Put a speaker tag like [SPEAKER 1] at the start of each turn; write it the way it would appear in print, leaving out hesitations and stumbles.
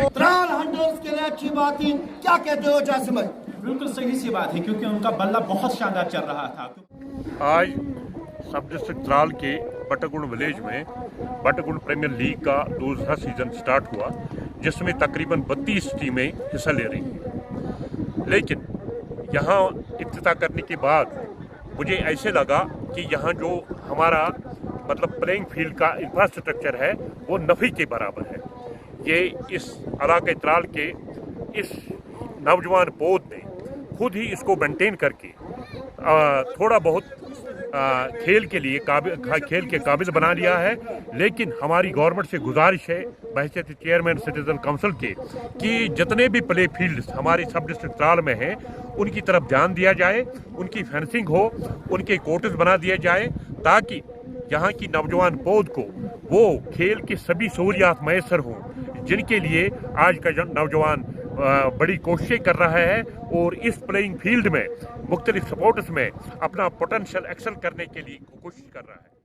[SPEAKER 1] Tral hunters के लिए अच्छी बात थी, क्या कहते हो जासिम भाई?
[SPEAKER 2] बिल्कुल सही सी बात है क्योंकि उनका बल्ला बहुत शानदार चल रहा था।
[SPEAKER 3] आज सब डिस्ट्रिक्ट त्राल के बटगुण विलेज में बटगुण प्रीमियर लीग का दूसरा सीजन स्टार्ट हुआ, जिसमें तकरीबन 32 टीमें हिस्सा ले रही हैं। लेकिन यहाँ इफ्तिताह करने के बाद मुझे ऐसे लगा कि यहाँ जो हमारा मतलब प्लेइंग फील्ड का इंफ्रास्ट्रक्चर है वो नफी के बराबर है। ये इस इलाके त्राल के इस नौजवान पौध ने खुद ही इसको मेंटेन करके थोड़ा बहुत खेल के काबिल बना लिया है। लेकिन हमारी गवर्नमेंट से गुजारिश है बहैसियत चेयरमैन सिटीजन काउंसिल के कि जितने भी प्ले फील्ड्स हमारे सब डिस्ट्रिक्ट त्राल में हैं उनकी तरफ ध्यान दिया जाए, उनकी फेंसिंग हो, उनके कोर्ट्स बना दिए जाए ताकि यहाँ की नौजवान पौध को वो खेल की सभी सहूलियात मैसर हों, जिनके लिए आज का नौजवान बड़ी कोशिशें कर रहा है और इस प्लेइंग फील्ड में मुख्तलिफ स्पोर्ट्स में अपना पोटेंशियल एक्सेल करने के लिए कोशिश कर रहा है।